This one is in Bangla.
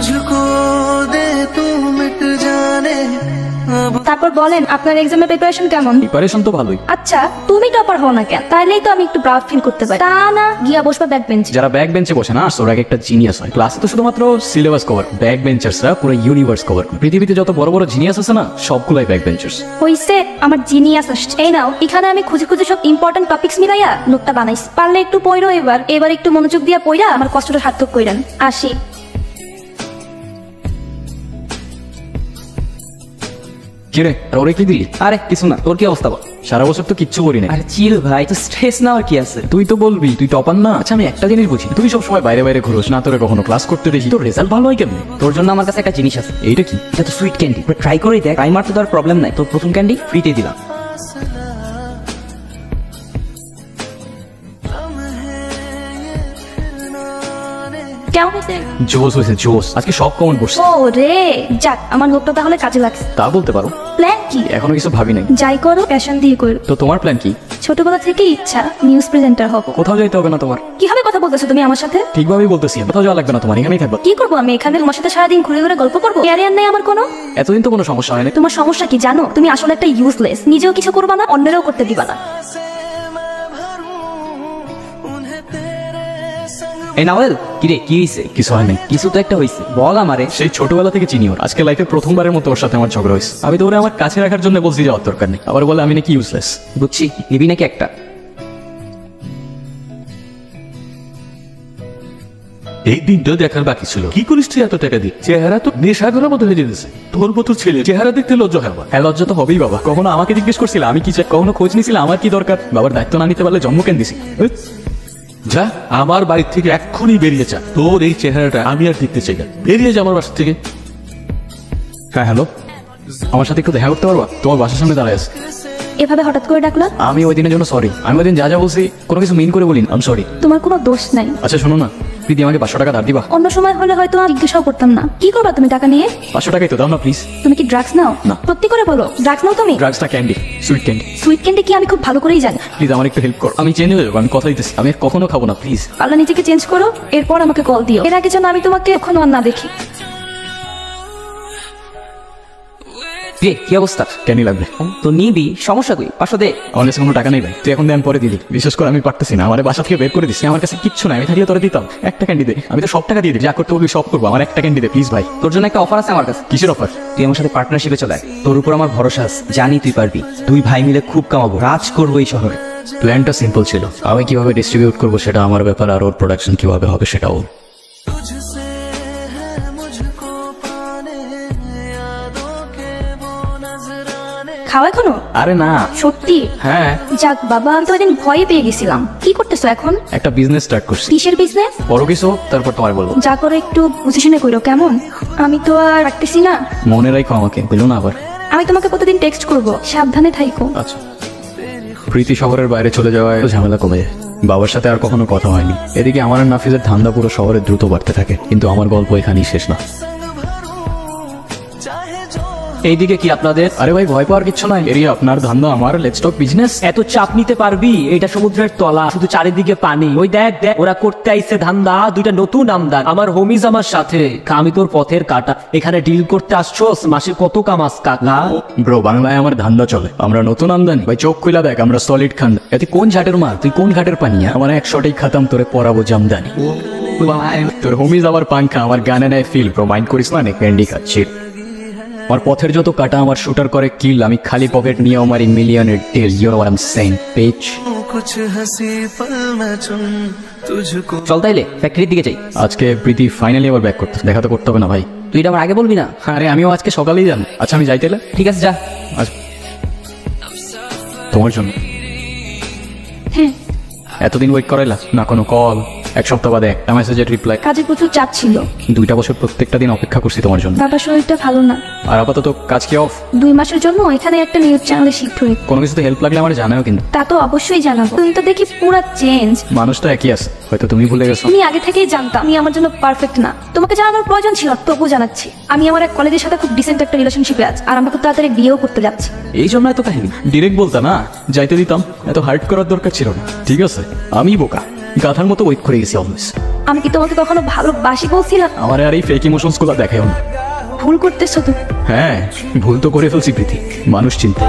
मुझको दे तू मिट जाने। তারপর বলেন আপনার এক্সামের প্রিপারেশন কেমন? প্রিপারেশন তো ভালোই। আচ্ছা তুমি টপার হও না কেন? তাইলেই তো আমি একটু প্রাউড ফিল করতে পারি। তা না গিয়া বসবা ব্যাক বেঞ্চে। যারা ব্যাক বেঞ্চে বসে না ওরা একটা জিনিয়াস হয়। ক্লাসে তো শুধুমাত্র সিলেবাস কভার, ব্যাক বেঞ্চার্সরা পুরো ইউনিভার্স কভার করে। পৃথিবীতে যত বড় বড় জিনিয়াস আছে না সবগুলাই ব্যাক বেঞ্চার্স। হইছে আমার জিনিয়াস আসছে। এই নাও এখানে আমি খুঁজে খুঁজে সব ইম্পর্টেন্ট টপিকস মিলাইয়া নোটটা বানাইছি। পারলে একটু পড়ো এবার একটু মনোযোগ দিয়া পড়া আমার কষ্টটা সার্থক কইরান। আসি। কিরে আর ওরে কি দিলি? আরে কিছু না, তোর কি অবস্থা বল? সারা বছর তো কিচ্ছু করি না। আরে চিল ভাই, তো স্ট্রেস না আর কি আছে? তুই তো বলবি তুই টপার না। আচ্ছা আমি একটা জিনিস বুঝি, তুই সবসময় বাইরে বাইরে ঘুরোস না, তোরে কখনো ক্লাস করতে দেখি। তোর রেজাল্ট ভালো হয় কেমনে? তোর জন্য আমার কাছে একটা জিনিস আছে। এইটা কি? এটা তো সুইট ক্যান্ডি। ট্রাই করেই দেখ। টাইমার তো তোর প্রবলেম নাই। তোর প্রথম ক্যান্ডি ফ্রিতে দিলাম। কেমন হয়েছে? জোস হয়েছে জোস। আজকে সব কমন পড়ছে। ও রে যাক আমার লোকটা তাহলে কাজে লাগছে। তা বলতে পারো। প্ল্যান কি? এখনো কিছু ভাবি নাই। যাই করো প্যাশন দিয়ে করো। তো তোমার প্ল্যান কি? ছোটবেলা থেকেই ইচ্ছা নিউজ প্রেজেন্টার হব। কোথাও যাইতে হবে না তোমার। কিভাবে কথা বলতেছো তুমি আমার সাথে? ঠিকভাবেই বলতেছি, কোথাও যাওয়া লাগবে না তোমার, এখানেই থাকবা। কি করবো আমি এখানে? তোমার সাথে সারাদিন ঘুরে ঘুরে গল্প করবো? ক্যারিয়ার নেই আমার কোনো? এতদিন তো কোনো সমস্যা হয় না। তোমার সমস্যা কি জানো? তুমি আসলে একটা ইউজলেস। নিজেও কিছু করবা না, অন্যেরও করতে দিবা না। এই নাওয়েল, কি রে কি হইছে? কিছু হয় নাই। কিছু তো একটা হইছে, বল আমারে। সেই ছোটবেলা থেকে চিনি ওর। আজকে লাইফে প্রথমবারের মতো ওর সাথে আমার ঝগড়া হয়েছে। আমি তো ওরে আমার কাছে রাখার জন্য বলছি যাওয়ার দরকার নেই, আবার বলে আমি নাকি ইউজলেস। বুঝছি, নিবি নাকি একটা? এই দিনটা দেখার বাকি ছিল। কি করিস তুই এত টাকা দিয়ে? চেহারা তো নেশাগরের মতো হয়ে যেতেছে। তোর মতো ছেলে চেহারা দেখতে লজ্জা হয় আমার। হ্যাঁ লজ্জা তো হবেই বাবা। কখনো আমাকে জিজ্ঞেস করছিল আমি কি চাই? কখনো খোঁজ নিছিল আমার কি দরকার? বাবার দায়িত্ব না নিতে পারলে জন্ম কেন দিছি? যা আমার বাড়ি থেকে এক্ষুনি বেরিয়ে যা। তোর এই চেহারাটা আমি আর দেখতে চাই না। বেরিয়ে যা আমার বাসা থেকে। হ্যাঁ হ্যালো, আমার সাথে একটু দেখা করতে পারবা? তোমার বাসার সামনে দাঁড়ায় আছে। এভাবে হঠাৎ করে ডাকলা? আমি ওই দিনের জন্য সরি। আমি ওই দিন যা যা বলছি কোনো কিছু মিন করে বলিনি। আমি সরি। তোমার কোনো দোষ নাই। আচ্ছা শোনো না, প্রীতি আমাকে 500 টাকা ধার দিবা? অন্য সময় হলে হয়তো আমি জিজ্ঞাসাও করতাম না। কি করবা তুমি টাকা নিয়ে? 500 টাকাই তো দাও না প্লিজ। তুমি কি ড্রাগস নাও? না। সত্যি করে বলো ড্রাগস নাও তুমি? ড্রাগসটা candy, sweet candy. Sweet candy কি আমি খুব ভালো করেই জানি। প্লিজ আমার একটু হেল্প করো। আমি চেঞ্জ হয়ে যাবো, আমি কথা দিতেছি। আমি আর কখনো খাবো না প্লিজ। পারলে নিজেকে চেঞ্জ করো, এরপর আমাকে কল দিও। এর আগে যেন আমি তোমাকে কখনো আর না দেখি। কি অবস্থা? ক্যান্ডি লাগবে তো নিবি, সমস্যা কই? 500 দে। আমার কাছে কোনো টাকা নেই ভাই, তুই এখন দে আমি পরে দিদি। বিশেষ করে আমি পারতেছি না, আমার বাসা থেকে বের করে দিচ্ছি। আমার কাছে কিচ্ছু নাই, আমি থাকলে তোরা দিতাম। একটা ক্যান্ডি দে, আমি তো সব টাকা দিয়ে দিই। যা করতে বলবি সব করবো, আমার একটা ক্যান্ডি দে প্লিজ ভাই। তোর জন্য একটা অফার আছে আমার কাছে। কিসের অফার? তুই আমার সাথে পার্টনারশিপে চলে আয়। তোর উপর আমার ভরসা আছে, জানি তুই পারবি। দুই ভাই মিলে খুব কামাবো, রাজ করবো এই শহরে। প্ল্যানটা সিম্পল ছিল, আমি কিভাবে ডিস্ট্রিবিউট করবো সেটা আমার ব্যাপার, আর ওর প্রোডাকশন কিভাবে হবে সেটাও। খাও এখনো? আরে না। সত্যি? হ্যাঁ। যাক বাবা, আমি তো ওইদিন ভয়ে পেয়ে গেছিলাম। কি করতেছো এখন? একটা বিজনেস স্টার্ট করছি। কিসের বিজনেস? বড় কিছু হোক তারপর তোমার বলবো। যা করে একটু বুঝে শুনে কইরো কেমন? আমি তো আর রাখতেছি না। মনে রাখো আমাকে, বলো না আবার। আমি তোমাকে প্রতিদিন টেক্সট করব, সাবধানে থাইকো। আচ্ছা। প্রীতি শহরের বাইরে চলে যাওয়ায় ঝামেলা কমে যায়। বাবার সাথে আর কখনো কথা হয়নি। এদিকে আমার আর নাফিজের ধান্দা পুরো শহরে দ্রুত বাড়তে থাকে, কিন্তু আমার গল্প এখানেই শেষ না। এইদিকে কি আপনাদের? আরে ভাই ভয় পাওয়ার কিছু নাই, এরিয়া আপনার ধান্দা আমার, লেটস টক বিজনেস। এত চাপ নিতে পারবি? এটা সমুদ্রের তলা, শুধু চারিদিকে পানি। ওই দেখ দেখ, ওরা করতে আইছে ধান্দা। দুইটা নতুন আমদার, আমার হোমিজ আমার সাথে। আমি তোর পথের কাটা, এখানে ডিল করতে আসছোস। মাসে কত কামাস কাকা? ব্রো বাংলায় আমার ধান্দা চলে, আমরা নতুন আমদানি। ভাই চোখ খুলা দেখ, আমরা সলিড খান। এতে কোন ঝাটের মাল, তুই কোন ঘাটের পানি? আমার 100টাই খাতাম, তোরে পরাবো জামদানি। তোর হোমিজ আমার পাঙ্খা, আমার গানে নেয় ফিল। ব্রো মাইন্ড করিস না, ক্যান্ডি খাচ্ছি। আমার পথের যত কাটা আমার শুটার করে কিল, আমি খালি পকেট নিয়ে আমার মিলিয়নের deal. You know what I am saying পেজ। চল তাইলে ফ্যাক্টরির দিকে যাই। আজকে প্রীতি ফাইনালি আবার ব্যাক করতে, দেখা তো করতে হবে না ভাই। তুই এটা আমার আগে বলবি না? আরে আমিও আজকে সকালেই জানি। আচ্ছা আমি যাই তাহলে। ঠিক আছে যা। আচ্ছা তোমার জন্য হ্যাঁ। এতদিন ওয়েট করাইলা না, কোনো কল? 1 সপ্তাহ বাদে একটা মেসেজের রিপ্লাই। কাজে প্রচুর চাপ ছিল। 2টা বছর প্রত্যেকটা দিন অপেক্ষা করছি তোমার জন্য। বাবার শরীরটা ভালো না। আর আপাতত কাজ কি অফ? 2 মাসের জন্য এখানে একটা নিউজ চ্যানেলে শিফট হই। কোনো কিছুতে হেল্প লাগলে আমার জানাও কিন্তু। তা তো অবশ্যই জানাবো। তুমি তো দেখি পুরো চেঞ্জ। মানুষ তো একই আছে, হয়তো তুমি ভুলে গেছো। তুমি আগে থেকেই জানতাম আমি আমার জন্য পারফেক্ট না। তোমাকে জানানোর প্রয়োজন ছিল, তবুও জানাচ্ছি। আমি আমার এক কলেজের সাথে খুব ডিসেন্ট একটা রিলেশনশিপে আছি, আর আমরা খুব তাড়াতাড়ি বিয়েও করতে যাচ্ছি। এই জন্য এত কাহিনী। ডিরেক্ট বলতা না, যাইতে দিতাম। এত হার্ট করার দরকার ছিল না। ঠিক আছে আমি বোকা। গাধার মতো ওয়েট করে গেছি অলওয়েজ। আমি কি তোমাকে কখনো ভালোবাসি বলছিলাম? আমার আর এই ফেক ইমোশনস গুলো দেখাও না। ভুল করতেছো তুমি। হ্যাঁ, ভুল তো করে ফেলছি প্রীতি, মানুষ চিনতে।